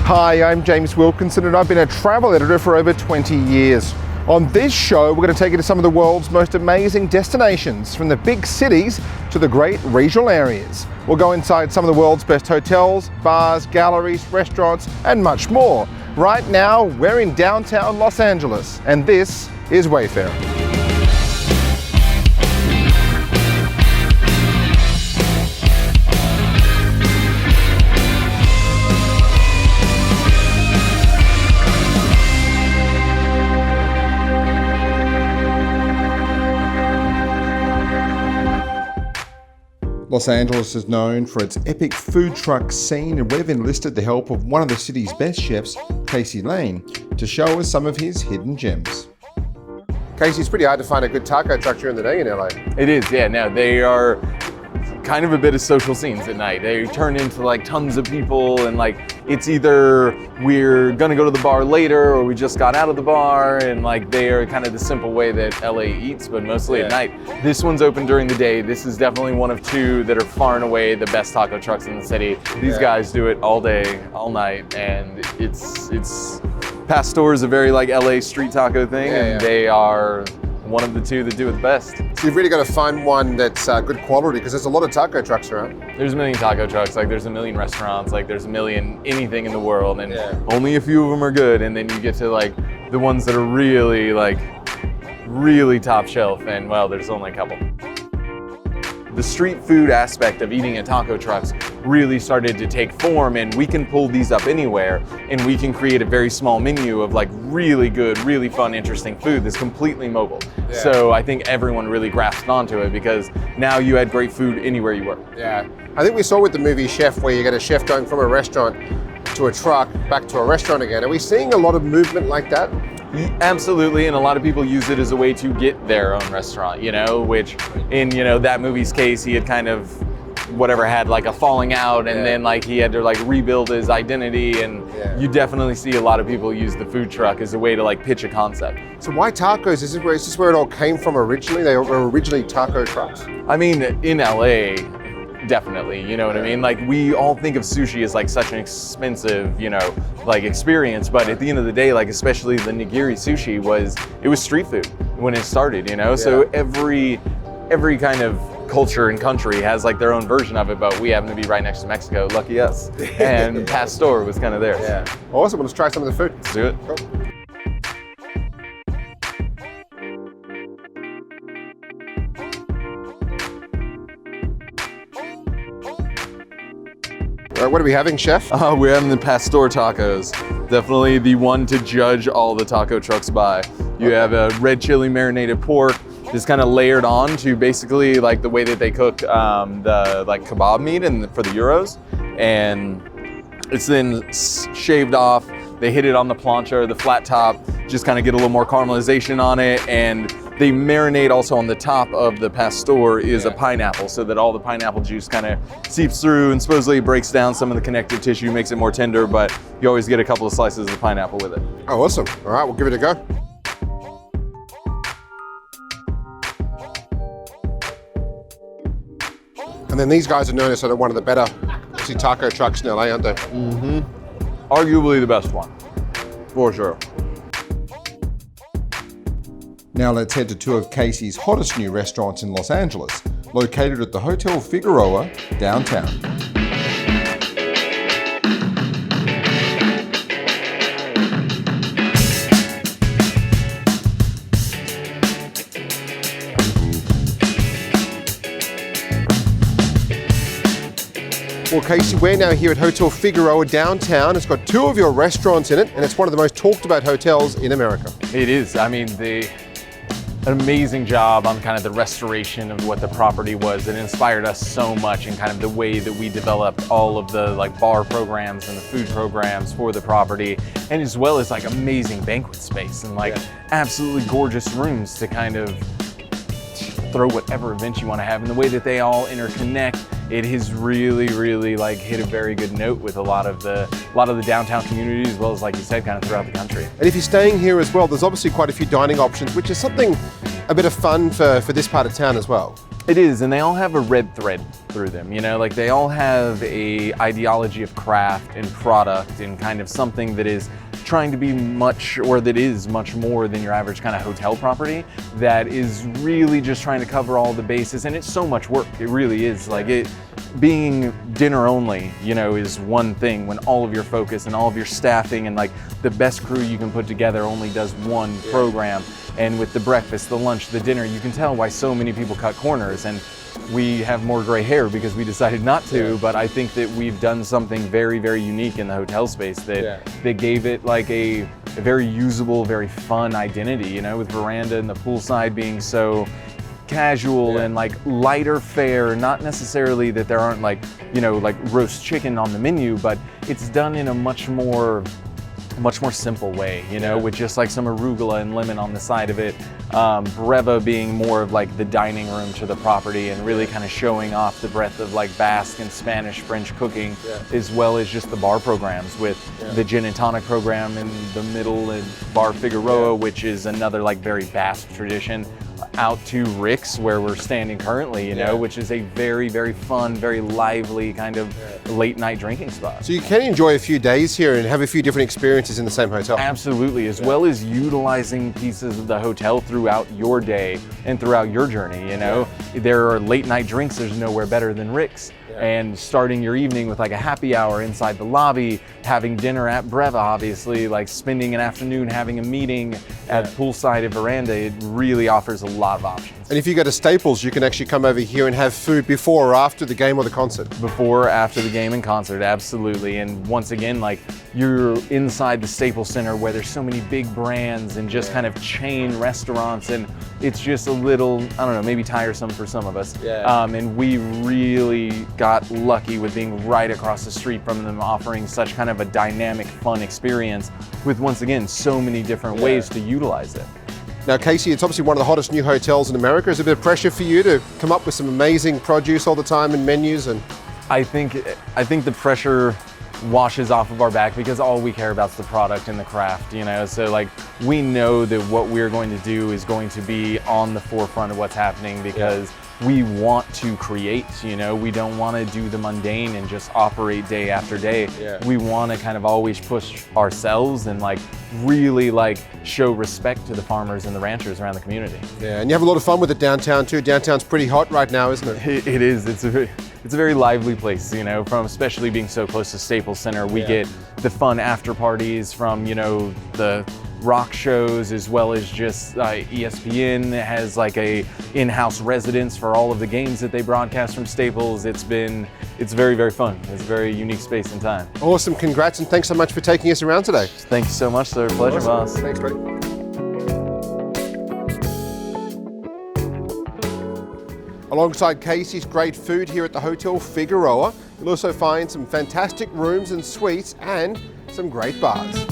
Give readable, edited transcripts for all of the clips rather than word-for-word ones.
Hi, I'm James Wilkinson and I've been a travel editor for over 20 years. On this show, we're going to take you to some of the world's most amazing destinations, from the big cities to the great regional areas. We'll go inside some of the world's best hotels, bars, galleries, restaurants, and much more. Right now, we're in downtown Los Angeles, and this is Wayfarer. Los Angeles is known for its epic food truck scene, and we've enlisted the help of one of the city's best chefs, Casey Lane, to show us some of his hidden gems. Casey, it's pretty hard to find a good taco truck during the day in LA. It is, yeah. No, they are kind of a bit of social scenes at night. They turn into like tons of people, and like it's either we're gonna go to the bar later or we just got out of the bar, and like they are kind of the simple way that LA eats, but mostly at night. This one's open during the day. This is definitely one of two that are far and away the best taco trucks in the city. These guys do it all day, all night, and it's Pastor is a very like LA street taco thing, and they are one of the two that do it the best. So you've really got to find one that's good quality, because there's a lot of taco trucks around. There's a million taco trucks, like there's a million restaurants, like there's a million anything in the world, and only a few of them are good, and then you get to like the ones that are really like really top shelf, and well, there's only a couple. The street food aspect of eating at taco trucks really started to take form, and we can pull these up anywhere, and we can create a very small menu of like really good, really fun, interesting food that's completely mobile. So I think everyone really grasped onto it, because now you had great food anywhere you were. Yeah, I think we saw with the movie Chef, where you get a chef going from a restaurant to a truck, back to a restaurant again. Are we seeing a lot of movement like that? Absolutely, and a lot of people use it as a way to get their own restaurant, you know, which in, you know, that movie's case, he had kind of had like a falling out, and then like he had to like rebuild his identity, and you definitely see a lot of people use the food truck as a way to like pitch a concept. So why tacos? Is this where it all came from originally? They were originally taco trucks? I mean, in LA, definitely, you know what I mean? Like we all think of sushi as like such an expensive, you know, like experience, but at the end of the day, like especially the nigiri sushi it was street food when it started, you know? So every kind of culture and country has like their own version of it, but we happen to be right next to Mexico, lucky us. And Pastor was kind of theirs. Yeah. Awesome, let's try some of the food. Let's do it. Cool. All right, what are we having, Chef? We're having the Pastor tacos. Definitely the one to judge all the taco trucks by. You have a red chili marinated pork that's kind of layered on to basically like the way that they cook the like kebab meat for the gyros. And it's then shaved off. They hit it on the plancha or the flat top, just kind of get a little more caramelization on it, and they marinate also on the top of the Pastor is a pineapple, so that all the pineapple juice kind of seeps through, and supposedly breaks down some of the connective tissue, makes it more tender, but you always get a couple of slices of pineapple with it. Oh, awesome. All right, we'll give it a go. And then these guys are known as sort of one of the better taco trucks in LA, aren't they? Mm-hmm. Arguably the best one, for sure. Now let's head to two of Casey's hottest new restaurants in Los Angeles, located at the Hotel Figueroa, downtown. Well, Casey, we're now here at Hotel Figueroa downtown. It's got two of your restaurants in it, and it's one of the most talked about hotels in America. It is. I mean, an amazing job on kind of the restoration of what the property was. It inspired us so much in kind of the way that we developed all of the like bar programs and the food programs for the property, and as well as like amazing banquet space and like absolutely gorgeous rooms to kind of throw whatever event you want to have, and the way that they all interconnect. It has really like hit a very good note with a lot of the downtown community, as well as, like you said, kind of throughout the country. And if you're staying here as well, there's obviously quite a few dining options, which is something a bit of fun for this part of town as well. It is, and they all have a red thread through them, you know, like they all have a ideology of craft and product and kind of something that is trying to be much, or that is much more than your average kind of hotel property, that is really just trying to cover all the bases. And it's so much work, it really is. Like, it being dinner only, you know, is one thing when all of your focus and all of your staffing and like the best crew you can put together only does one program. And with the breakfast, the lunch, the dinner, you can tell why so many people cut corners. And we have more gray hair because we decided not to, but I think that we've done something very, very unique in the hotel space that gave it like a very usable, very fun identity, you know, with veranda and the poolside being so casual and like lighter fare, not necessarily that there aren't like, you know, like roast chicken on the menu, but it's done in a much more simple way, you know, with just like some arugula and lemon on the side of it. Breva being more of like the dining room to the property and really kind of showing off the breadth of like Basque and Spanish, French cooking, as well as just the bar programs with the gin and tonic program in the middle and Bar Figueroa, which is another like very Basque tradition, out to Rick's where we're standing currently, you know, which is a very, very fun, very lively kind of late night drinking spot. So you can enjoy a few days here and have a few different experiences in the same hotel. Absolutely, as well as utilizing pieces of the hotel throughout your day and throughout your journey, you know. There are late night drinks, there's nowhere better than Rick's. And starting your evening with like a happy hour inside the lobby, having dinner at Breva, obviously, like spending an afternoon having a meeting at poolside at veranda, it really offers a lot of options. And if you go to Staples, you can actually come over here and have food before or after the game or the concert. Before, after the game and concert, absolutely. And once again, like you're inside the Staples Center where there's so many big brands and just kind of chain restaurants, and it's just a little, I don't know, maybe tiresome for some of us. And we really got lucky with being right across the street from them, offering such kind of a dynamic, fun experience with, once again, so many different ways to utilize it. Now, Casey, it's obviously one of the hottest new hotels in America. Is it a bit of pressure for you to come up with some amazing produce all the time and menus? And I think the pressure washes off of our back because all we care about is the product and the craft, you know. So like we know that what we're going to do is going to be on the forefront of what's happening because we want to create, you know. We don't want to do the mundane and just operate day after day. We want to kind of always push ourselves and like really like show respect to the farmers and the ranchers around the community. And you have a lot of fun with it downtown too. Downtown's pretty hot right now, isn't it? It is. It's a very lively place, you know, from especially being so close to Staples Center. We get the fun after parties from, you know, the rock shows, as well as just ESPN has like a in-house residence for all of the games that they broadcast from Staples. It's very, very fun. It's a very unique space and time. Awesome, congrats, and thanks so much for taking us around today. Thank you so much, sir. Pleasure, boss. Thanks, buddy. Alongside Casey's great food here at the Hotel Figueroa, you'll also find some fantastic rooms and suites and some great bars.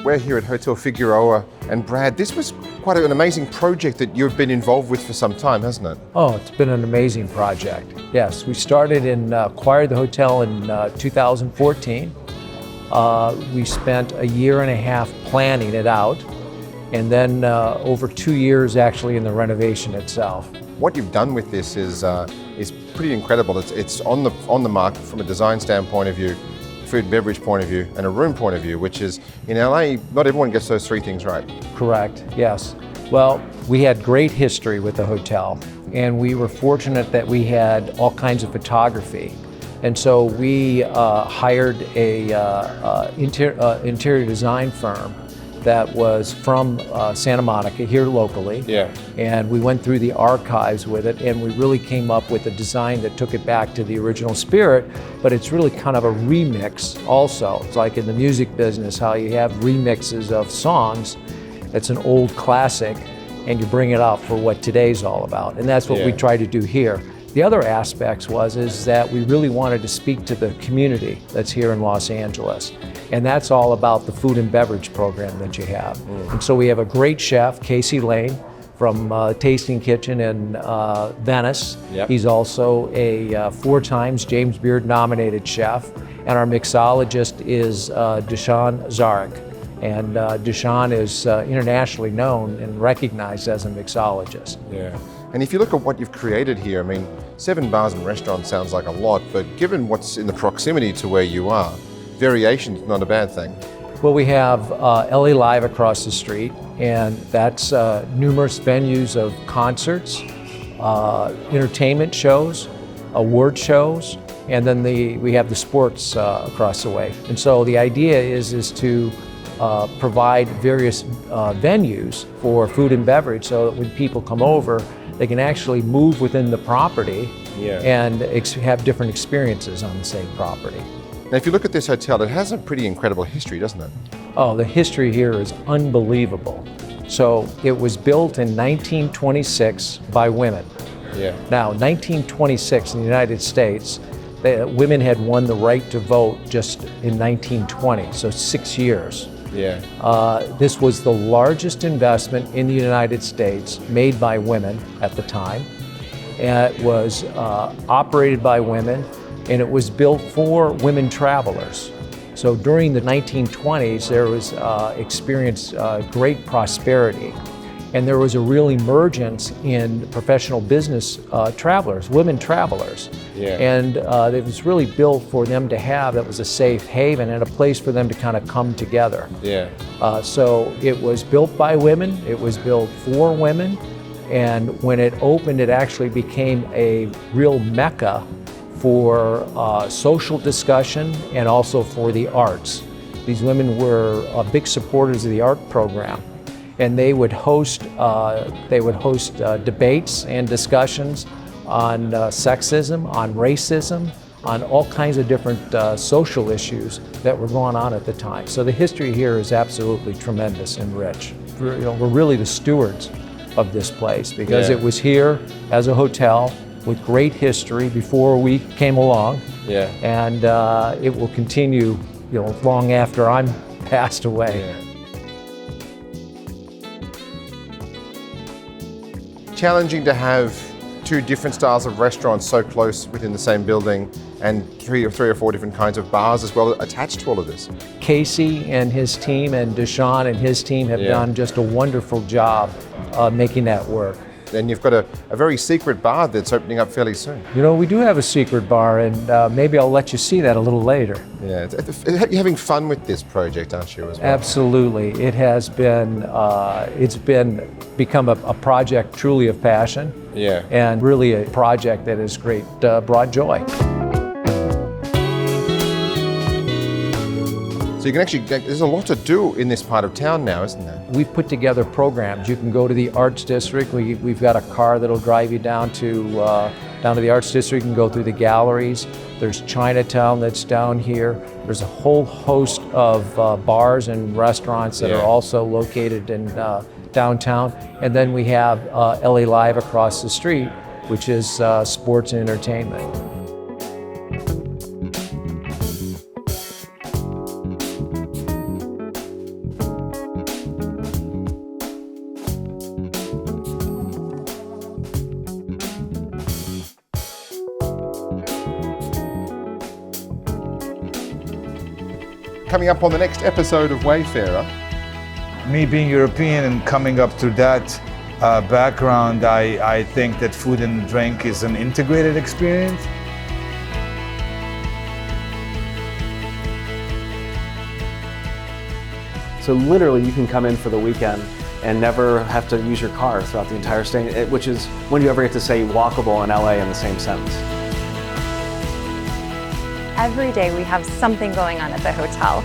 We're here at Hotel Figueroa, and Brad, this was quite an amazing project that you've been involved with for some time, hasn't it? Oh, it's been an amazing project. Yes, we started and acquired the hotel in 2014. We spent a year and a half planning it out, and then over 2 years actually in the renovation itself. What you've done with this is pretty incredible. It's on the mark from a design standpoint of view, food and beverage point of view, and a room point of view, which is, in LA, not everyone gets those three things right. Correct, yes. Well, we had great history with the hotel, and we were fortunate that we had all kinds of photography. And so we hired a interior design firm that was from Santa Monica, here locally. And we went through the archives with it, and we really came up with a design that took it back to the original spirit, but it's really kind of a remix also. It's like in the music business, how you have remixes of songs. It's an old classic, and you bring it up for what today's all about. And that's what we try to do here. The other aspects is that we really wanted to speak to the community that's here in Los Angeles. And that's all about the food and beverage program that you have. And so we have a great chef, Casey Lane, from Tasting Kitchen in Venice. He's also a 4 times James Beard nominated chef. And our mixologist is Deshaun Zarek. And Deshaun is internationally known and recognized as a mixologist. Yeah. And if you look at what you've created here, I mean, 7 bars and restaurants sounds like a lot, but given what's in the proximity to where you are, variation is not a bad thing. Well, we have LA Live across the street, and that's numerous venues of concerts, entertainment shows, award shows, and then we have the sports across the way. And so the idea is to provide various venues for food and beverage, so that when people come over, they can actually move within the property and have different experiences on the same property. Now, if you look at this hotel, it has a pretty incredible history, doesn't it? Oh, the history here is unbelievable. So it was built in 1926 by women. Yeah. Now, 1926 in the United States, women had won the right to vote just in 1920, so 6 years. Yeah. This was the largest investment in the United States made by women at the time. And it was operated by women, and it was built for women travelers. So during the 1920s, there was experienced great prosperity. And there was a real emergence in professional business travelers, women travelers. Yeah. And it was really built for them to have, that was a safe haven and a place for them to kind of come together. Yeah. So it was built by women, it was built for women, and when it opened, it actually became a real mecca for social discussion and also for the arts. These women were big supporters of the art program, and they would host debates and discussions on sexism, on racism, on all kinds of different social issues that were going on at the time. So the history here is absolutely tremendous and rich. We're really the stewards of this place because it was here as a hotel with great history before we came along. Yeah. And it will continue, long after I'm passed away. Yeah. Challenging to have 2 different styles of restaurants so close within the same building, and three or four different kinds of bars as well attached to all of this. Casey and his team and Deshaun and his team have done just a wonderful job making that work. And you've got a very secret bar that's opening up fairly soon. We do have a secret bar, and maybe I'll let you see that a little later. Yeah, you're having fun with this project, aren't you, as well? Absolutely. It has been, become a project truly of passion. Yeah. And really a project that has brought joy. So you can actually, there's a lot to do in this part of town now, isn't there? We've put together programs. You can go to the Arts District. We've got a car that'll drive you down to the Arts District. You can go through the galleries. There's Chinatown that's down here. There's a whole host of bars and restaurants that are also located in downtown. And then we have LA Live across the street, which is sports and entertainment. Coming up on the next episode of Wayfarer. Me being European and coming up through that background, I think that food and drink is an integrated experience. So literally you can come in for the weekend and never have to use your car throughout the entire stay, which is when you ever get to say walkable in LA in the same sentence. Every day we have something going on at the hotel.